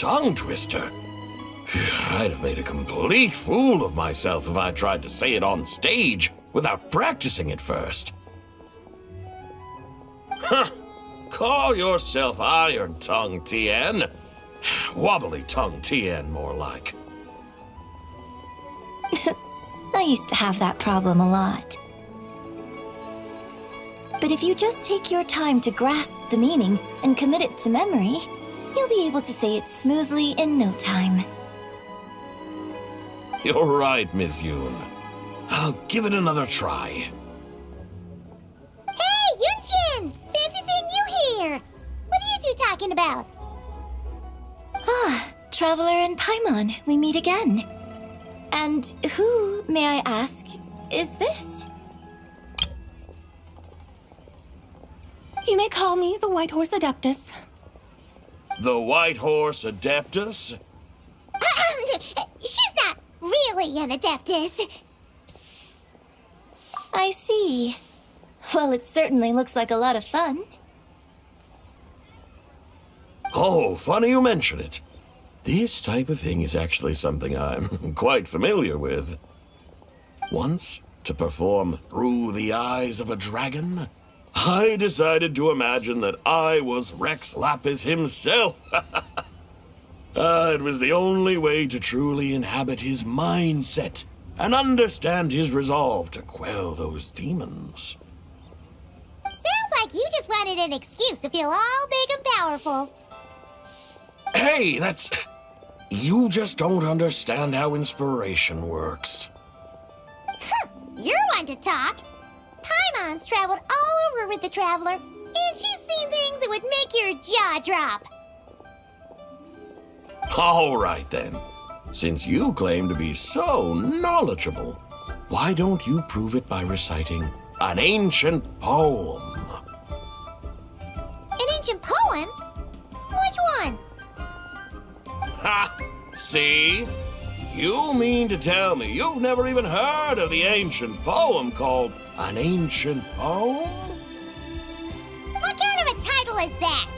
tongue twister. I'd have made a complete fool of myself if I tried to say it on stage without practicing it first. Huh. Call yourself Iron Tongue, Tien. Wobbly Tongue, Tien, more like. I used to have that problem a lot. But if you just take your time to grasp the meaning and commit it to memory, you'll be able to say it smoothly in no time. You're right, Miss Yoon. I'll give it another try. Hey, Yunjin! Fancy seeing you here! What are you two talking about? Ah, Traveler and Paimon, we meet again. And who, may I ask, is this? You may call me the White Horse Adeptus. The White Horse Adeptus? She's not really an Adeptus. I see. Well, it certainly looks like a lot of fun. Oh, funny you mention it. This type of thing is actually something I'm quite familiar with. Once, to perform Through the Eyes of a Dragon, I decided to imagine that I was Rex Lapis himself. It was the only way to truly inhabit his mindset and understand his resolve to quell those demons. Sounds like you just wanted an excuse to feel all big and powerful. Hey, that's... You just don't understand how inspiration works. You're one to talk. Paimon's traveled all over with the Traveler, and she's seen things that would make your jaw drop. All right, then. Since you claim to be so knowledgeable, why don't you prove it by reciting an ancient poem? An ancient poem? Which one? Ha! See? You mean to tell me you've never even heard of the ancient poem called An Ancient Poem? What kind of a title is that?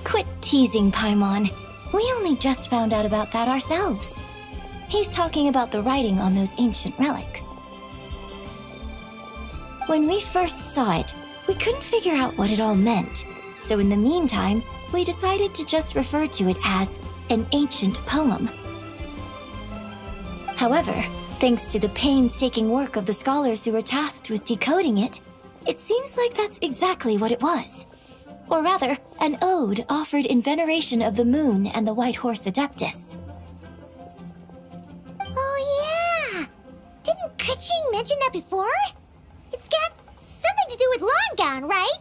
Quit teasing, Paimon. We only just found out about that ourselves. He's talking about the writing on those ancient relics. When we first saw it, we couldn't figure out what it all meant. So in the meantime, we decided to just refer to it as an ancient poem. However, thanks to the painstaking work of the scholars who were tasked with decoding it, it seems like that's exactly what it was. Or rather, an ode offered in veneration of the moon and the White Horse Adeptus. Oh yeah! Didn't Kuching mention that before? It's got something to do with Long Gone, right?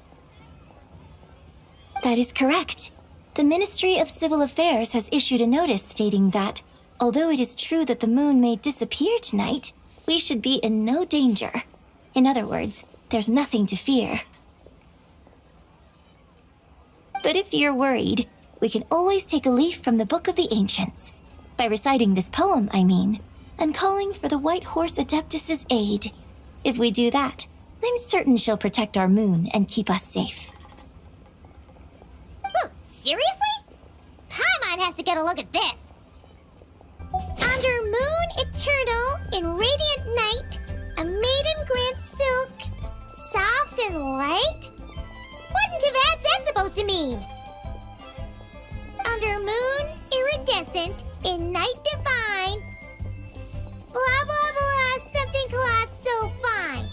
That is correct. The Ministry of Civil Affairs has issued a notice stating that, although it is true that the moon may disappear tonight, we should be in no danger. In other words, there's nothing to fear. But if you're worried, we can always take a leaf from the Book of the Ancients. By reciting this poem, I mean, and calling for the White Horse Adeptus's aid. If we do that, I'm certain she'll protect our moon and keep us safe. Seriously? Paimon has to get a look at this. Under moon eternal, in radiant night, a maiden grants silk, soft and light? What in Tibet's that supposed to mean? Under moon iridescent, in night divine, blah blah blah, something cloth so fine.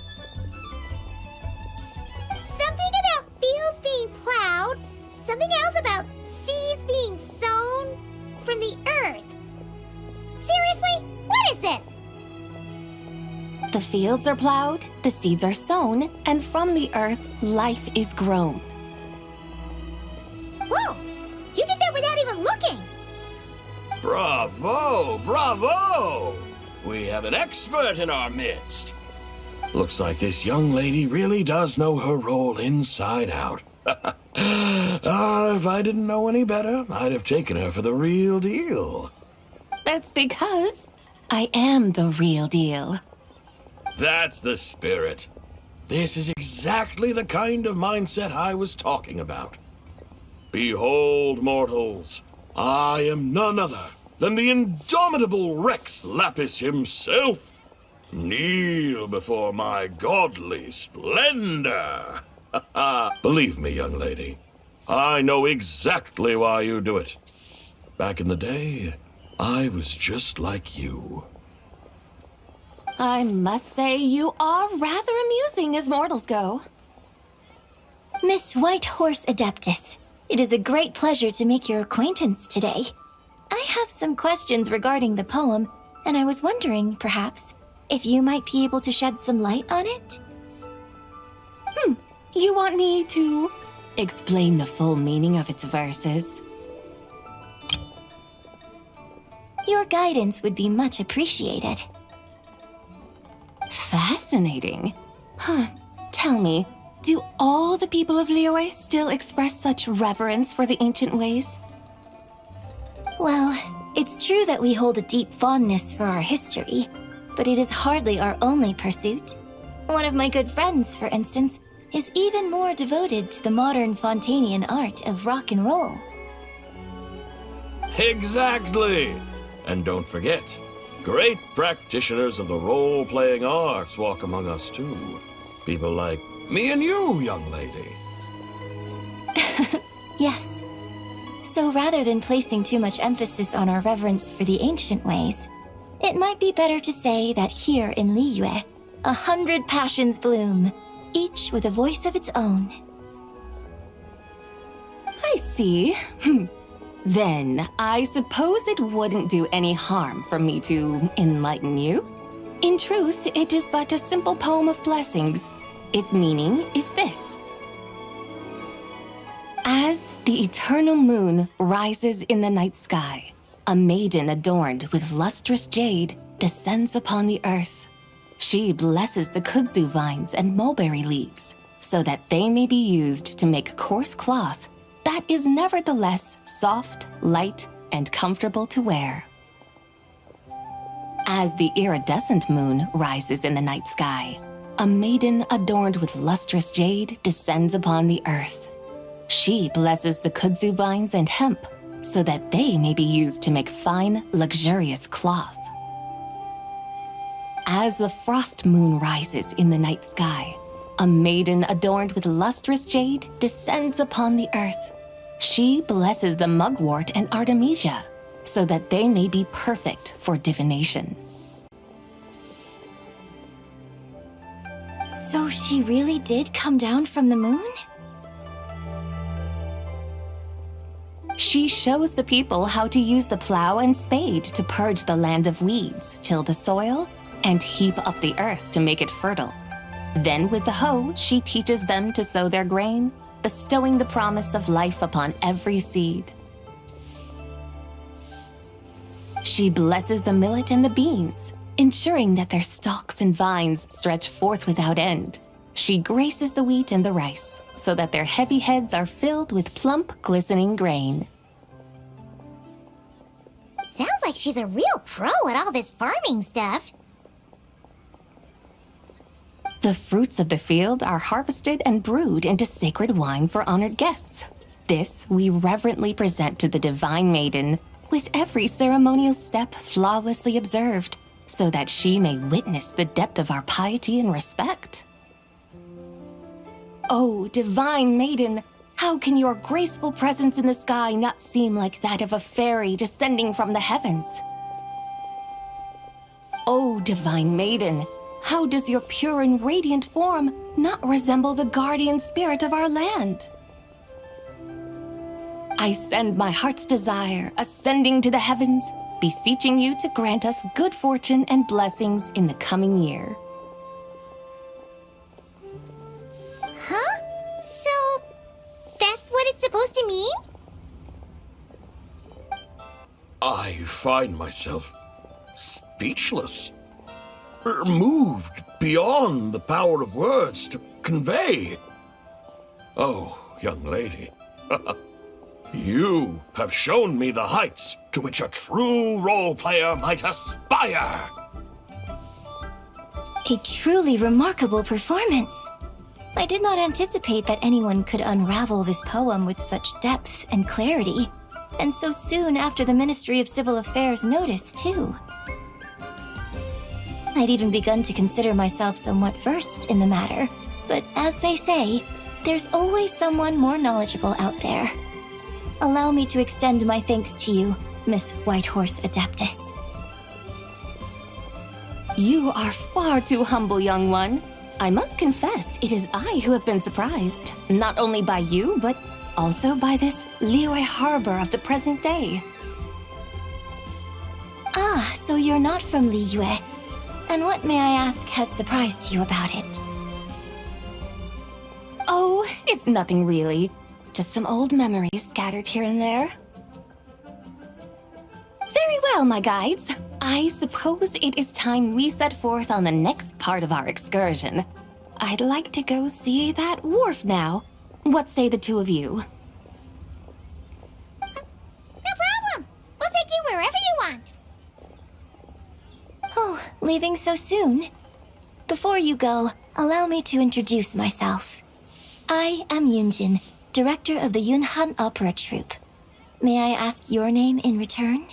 Something about fields being plowed, something else about seeds being sown from the earth. Seriously? What is this? The fields are plowed, the seeds are sown, and from the earth, life is grown. Whoa! You did that without even looking! Bravo! Bravo! We have an expert in our midst. Looks like this young lady really does know her role inside out. If I didn't know any better, I'd have taken her for the real deal. That's because I am the real deal. That's the spirit. This is exactly the kind of mindset I was talking about. Behold, mortals, I am none other than the indomitable Rex Lapis himself. Kneel before my godly splendor. Believe me, young lady, I know exactly why you do it. Back in the day, I was just like you. I must say you are rather amusing as mortals go. Miss White Horse Adeptus, it is a great pleasure to make your acquaintance today. I have some questions regarding the poem, and I was wondering, perhaps, if you might be able to shed some light on it? You want me to explain the full meaning of its verses? Your guidance would be much appreciated. Fascinating. Tell me, do all the people of Liyue still express such reverence for the ancient ways? Well, it's true that we hold a deep fondness for our history, but it is hardly our only pursuit. One of my good friends, for instance, is even more devoted to the modern Fontanian art of rock and roll. Exactly! And don't forget, great practitioners of the role-playing arts walk among us too. People like me and you, young lady. Yes. So rather than placing too much emphasis on our reverence for the ancient ways, it might be better to say that here in Liyue, 100 passions bloom, each with a voice of its own. I see. Then, I suppose it wouldn't do any harm for me to enlighten you. In truth, it is but a simple poem of blessings. Its meaning is this. As the eternal moon rises in the night sky, a maiden adorned with lustrous jade descends upon the earth. She blesses the kudzu vines and mulberry leaves so that they may be used to make coarse cloth that is nevertheless soft, light, and comfortable to wear. As the iridescent moon rises in the night sky, a maiden adorned with lustrous jade descends upon the earth. She blesses the kudzu vines and hemp so that they may be used to make fine, luxurious cloth. As the frost moon rises in the night sky, a maiden adorned with lustrous jade descends upon the earth. She blesses the mugwort and artemisia so that they may be perfect for divination. So she really did come down from the moon? She shows the people how to use the plow and spade to purge the land of weeds, till the soil, and heap up the earth to make it fertile. Then with the hoe, she teaches them to sow their grain, bestowing the promise of life upon every seed. She blesses the millet and the beans, ensuring that their stalks and vines stretch forth without end. She graces the wheat and the rice, so that their heavy heads are filled with plump, glistening grain. Sounds like she's a real pro at all this farming stuff. The fruits of the field are harvested and brewed into sacred wine for honored guests. This we reverently present to the divine maiden, with every ceremonial step flawlessly observed, so that she may witness the depth of our piety and respect. Oh, divine maiden, how can your graceful presence in the sky not seem like that of a fairy descending from the heavens? Oh, divine maiden, how does your pure and radiant form not resemble the guardian spirit of our land? I send my heart's desire, ascending to the heavens, beseeching you to grant us good fortune and blessings in the coming year. Huh? So, that's what it's supposed to mean? I find myself speechless, moved beyond the power of words to convey. Oh, young lady, you have shown me the heights to which a true role player might aspire. A truly remarkable performance. I did not anticipate that anyone could unravel this poem with such depth and clarity, and so soon after the Ministry of Civil Affairs noticed, too. I'd even begun to consider myself somewhat versed in the matter, but as they say, there's always someone more knowledgeable out there. Allow me to extend my thanks to you, Miss Whitehorse Adeptus. You are far too humble, young one. I must confess, it is I who have been surprised, not only by you, but also by this Liyue harbor of the present day. Ah, so you're not from Liyue. And what, may I ask, has surprised you about it? Oh, it's nothing really. Just some old memories scattered here and there. Very well, my guides. I suppose it is time we set forth on the next part of our excursion. I'd like to go see that wharf now. What say the two of you? No problem. We'll take you wherever you want. Oh, leaving so soon? Before you go, allow me to introduce myself. I am Yunjin, director of the Yunhan Opera Troupe. May I ask your name in return?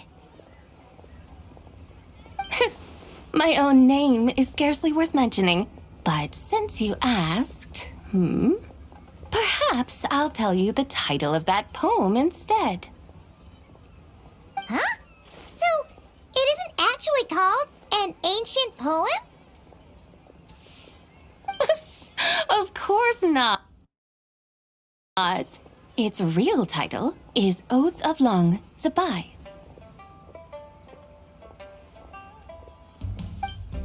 My own name is scarcely worth mentioning, but since you asked, perhaps I'll tell you the title of that poem instead. Huh? So, it isn't actually called an ancient poem? Of course not. Its real title is Odes of Long Zabai.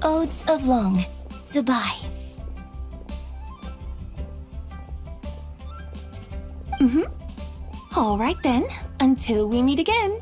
Odes of Long, Zabai. All right then, until we meet again.